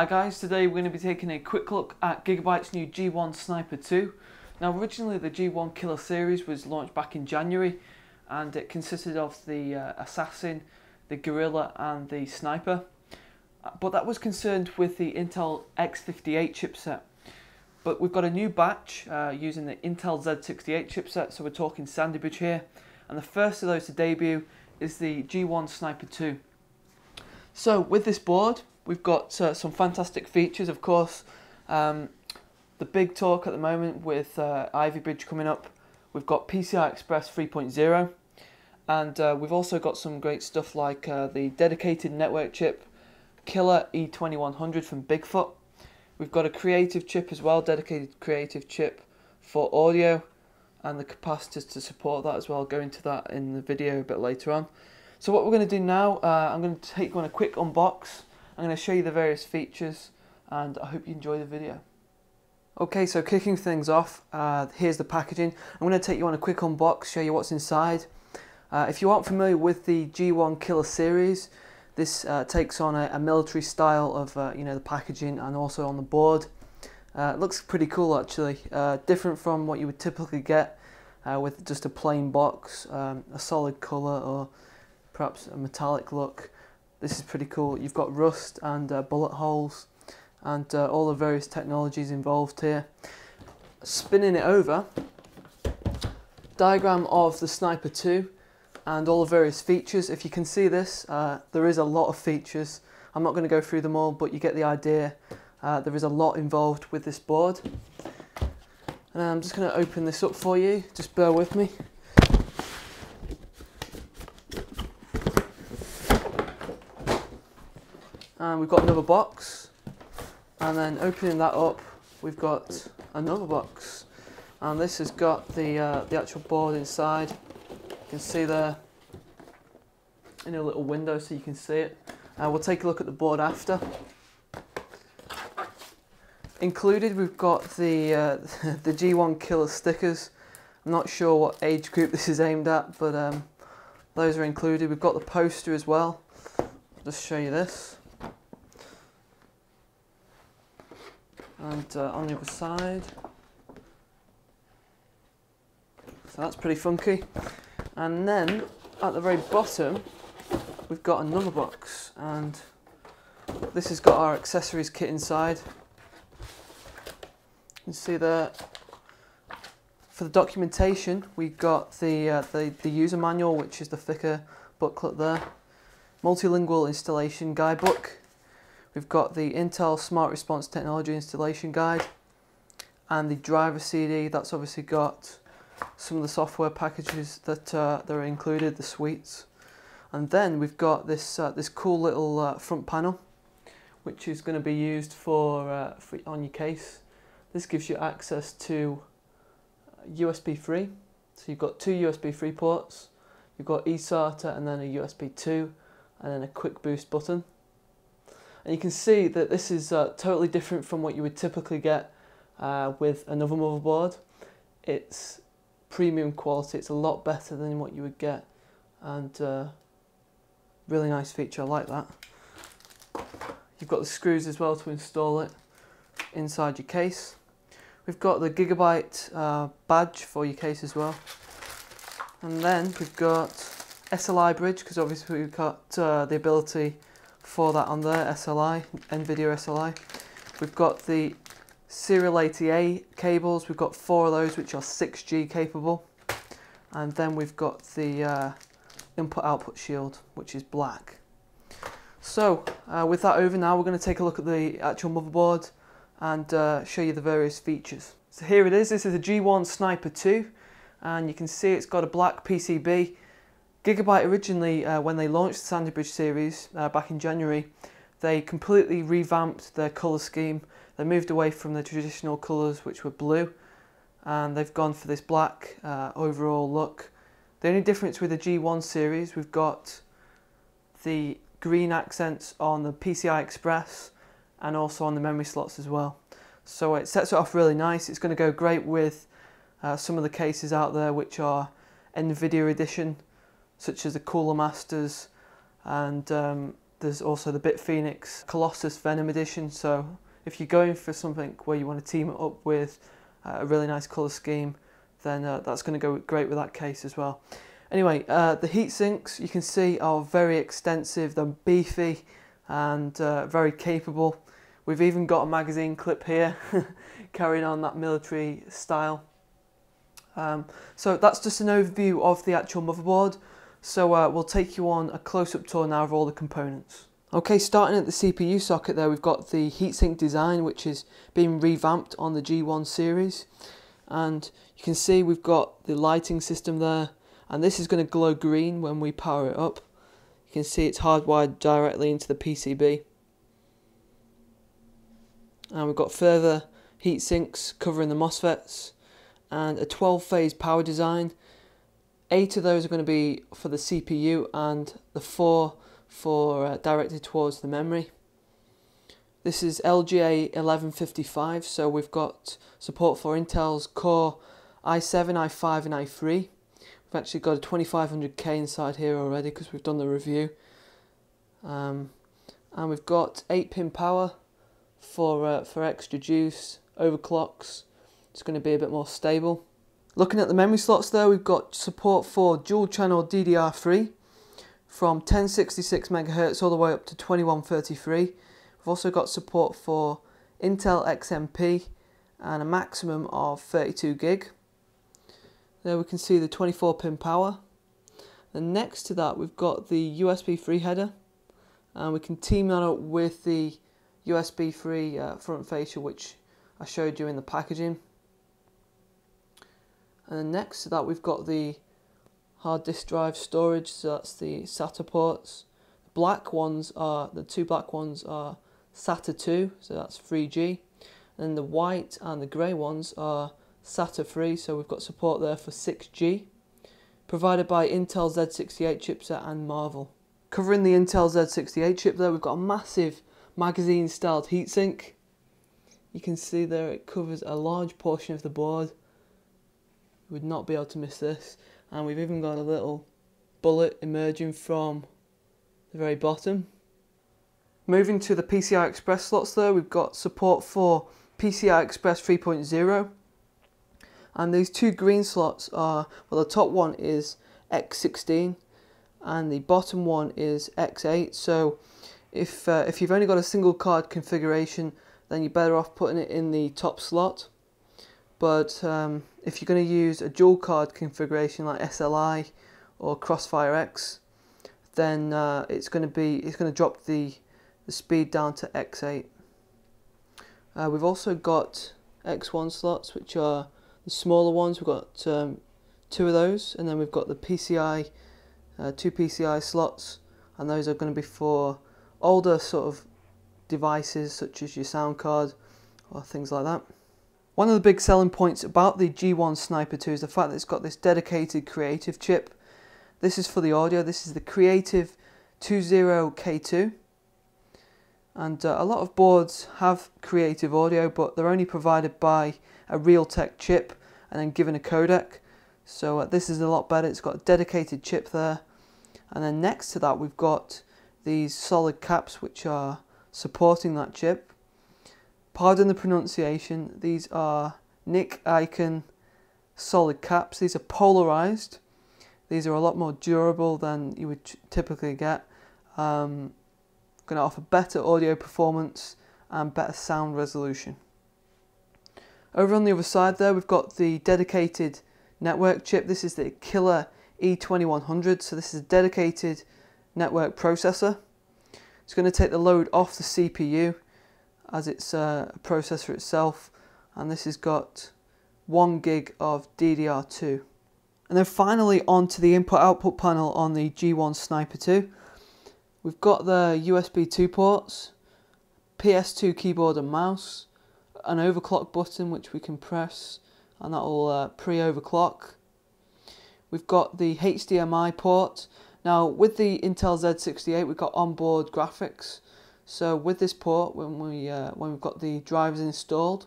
Hi guys, today we're going to be taking a quick look at Gigabyte's new G1 Sniper 2. Now originally the G1 Killer series was launched back in January and it consisted of the Assassin, the Guerrilla and the Sniper. But that was concerned with the Intel X68 chipset. But we've got a new batch using the Intel Z68 chipset, so we're talking Sandy Bridge here. And the first of those to debut is the G1 Sniper 2. So with this board, we've got some fantastic features, of course. The big talk at the moment with Ivy Bridge coming up. We've got PCI Express 3.0, and we've also got some great stuff like the dedicated network chip Killer E2100 from BigFoot. We've got a creative chip as well, dedicated creative chip for audio, and the capacitors to support that as well. I'll go into that in the video a bit later on. So what we're going to do now, I'm going to take you on a quick unbox. I'm going to show you the various features, and I hope you enjoy the video. Okay, so kicking things off, here's the packaging. I'm going to take you on a quick unbox, show you what's inside. If you aren't familiar with the G1 Killer series, this takes on a military style of the packaging and also on the board. It looks pretty cool actually, different from what you would typically get with just a plain box, a solid colour or perhaps a metallic look. This is pretty cool. You've got rust and bullet holes and all the various technologies involved here. Spinning it over, diagram of the Sniper 2 and all the various features. If you can see this, there is a lot of features. I'm not going to go through them all, but you get the idea. There is a lot involved with this board. And I'm just going to open this up for you, just bear with me. And we've got another box, and then opening that up we've got another box, and this has got the actual board inside. You can see there in a little window so you can see it. We'll take a look at the board after. Included we've got the G1 Killer stickers. I'm not sure what age group this is aimed at, but those are included. We've got the poster as well. I'll just show you this. And on the other side, so that's pretty funky. And then at the very bottom we've got another box, and this has got our accessories kit inside. You can see there, for the documentation we've got the user manual, which is the thicker booklet there, multilingual installation guidebook. We've got the Intel Smart Response Technology Installation Guide and the driver CD. That's obviously got some of the software packages that are included, the suites. And then we've got this this cool little front panel, which is going to be used for on your case. This gives you access to USB 3. So you've got two USB 3 ports. You've got eSATA and then a USB 2 and then a quick boost button. And you can see that this is totally different from what you would typically get with another motherboard. It's premium quality, it's a lot better than what you would get, and really nice feature, I like that. You've got the screws as well to install it inside your case. We've got the Gigabyte badge for your case as well. And then we've got SLI bridge, because obviously we've got the ability for that on there, SLI, NVIDIA SLI. We've got the Serial ATA cables, we've got 4 of those which are 6G capable, and then we've got the input-output shield, which is black. So with that over, now we're going to take a look at the actual motherboard and show you the various features. So here it is. This is a G1 Sniper 2, and you can see it's got a black PCB. Gigabyte originally, when they launched the Sandy Bridge series back in January, they completely revamped their colour scheme. They moved away from the traditional colours, which were blue, and they've gone for this black overall look. The only difference with the G1 series, we've got the green accents on the PCI Express and also on the memory slots as well. So it sets it off really nice. It's going to go great with some of the cases out there which are NVIDIA edition, such as the Cooler Masters and There's also the BitPhoenix Colossus Venom Edition, so if you're going for something where you want to team it up with a really nice colour scheme, then that's going to go great with that case as well. Anyway, the heat sinks you can see are very extensive, they're beefy and very capable. We've even got a magazine clip here, carrying on that military style. So that's just an overview of the actual motherboard. So we'll take you on a close-up tour now of all the components. Okay, starting at the CPU socket there, we've got the heatsink design, which is being revamped on the G1 series. And you can see we've got the lighting system there, and this is going to glow green when we power it up. You can see it's hardwired directly into the PCB. And we've got further heat sinks covering the MOSFETs and a 12-phase power design. 8 of those are going to be for the CPU and the 4 for directed towards the memory. This is LGA 1155, so we've got support for Intel's Core i7, i5 and i3. We've actually got a 2500K inside here already because we've done the review. And we've got 8-pin power for extra juice, overclocks. It's going to be a bit more stable. Looking at the memory slots there, we've got support for dual channel DDR3 from 1066 MHz all the way up to 2133. We've also got support for Intel XMP and a maximum of 32 gig. There we can see the 24-pin power. Then next to that we've got the USB 3 header, and we can team that up with the USB 3 front fascia, which I showed you in the packaging. And then next to that we've got the hard disk drive storage, so that's the SATA ports. The black ones are, the two black ones are SATA 2, so that's 3G. And the white and the grey ones are SATA 3, so we've got support there for 6G. Provided by Intel Z68 chipset and Marvel. Covering the Intel Z68 chip there, we've got a massive magazine styled heatsink. You can see there it covers a large portion of the board. You would not be able to miss this. And we've even got a little bullet emerging from the very bottom. Moving to the PCI Express slots there, we've got support for PCI Express 3.0. And these two green slots are, well, the top one is X16 and the bottom one is X8. So if you've only got a single card configuration, then you're better off putting it in the top slot. But if you're going to use a dual card configuration like SLI or Crossfire X, then it's going to drop the speed down to X8. We've also got X1 slots, which are the smaller ones. We've got 2 of those, and then we've got the PCI, 2 PCI slots, and those are going to be for older sort of devices such as your sound card or things like that. One of the big selling points about the G1 Sniper 2 is the fact that it's got this dedicated creative chip. This is for the audio. This is the Creative 20K2. And a lot of boards have creative audio, but they're only provided by a Realtek chip and then given a codec. So this is a lot better. It's got a dedicated chip there. And then next to that we've got these solid caps which are supporting that chip. Pardon the pronunciation, these are Nick Icon solid caps. These are polarized. These are a lot more durable than you would typically get. Going to offer better audio performance and better sound resolution. Over on the other side there we've got the dedicated network chip. This is the Killer E2100, so this is a dedicated network processor. It's going to take the load off the CPU as it's a processor itself, and this has got 1 gig of DDR2. And then finally onto the input-output panel on the G1 Sniper 2. We've got the USB 2 ports, PS2 keyboard and mouse, an overclock button which we can press and that will pre-overclock. We've got the HDMI port. Now with the Intel Z68 we've got onboard graphics. So with this port, when we've got the drivers installed,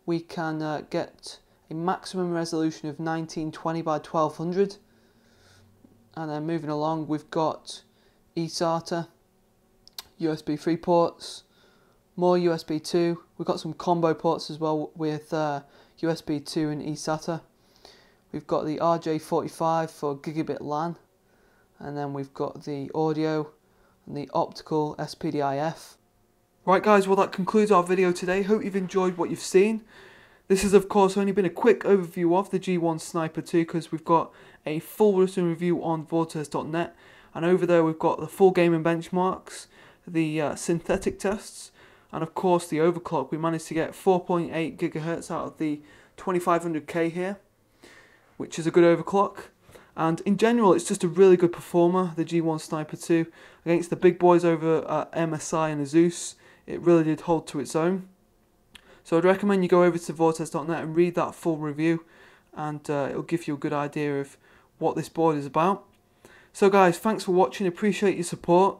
we can get a maximum resolution of 1920 by 1200. And then moving along, we've got eSATA USB 3 ports, more USB 2. We've got some combo ports as well with USB 2 and eSATA. We've got the RJ45 for gigabit LAN, and then we've got the audio and the optical SPDIF. Right guys, well that concludes our video today. Hope you've enjoyed what you've seen. This has of course only been a quick overview of the G1 Sniper 2 because we've got a full written review on Vortex.net, and over there we've got the full gaming benchmarks, the synthetic tests, and of course the overclock. We managed to get 4.8 GHz out of the 2500K here, which is a good overclock. And in general, it's just a really good performer, the G1 Sniper 2. Against the big boys over at MSI and Asus, it really did hold to its own. So I'd recommend you go over to Vortex.net and read that full review, and it'll give you a good idea of what this board is about. So guys, thanks for watching, appreciate your support.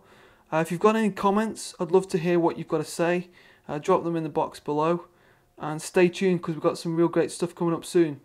If you've got any comments, I'd love to hear what you've got to say. Drop them in the box below, and stay tuned because we've got some real great stuff coming up soon.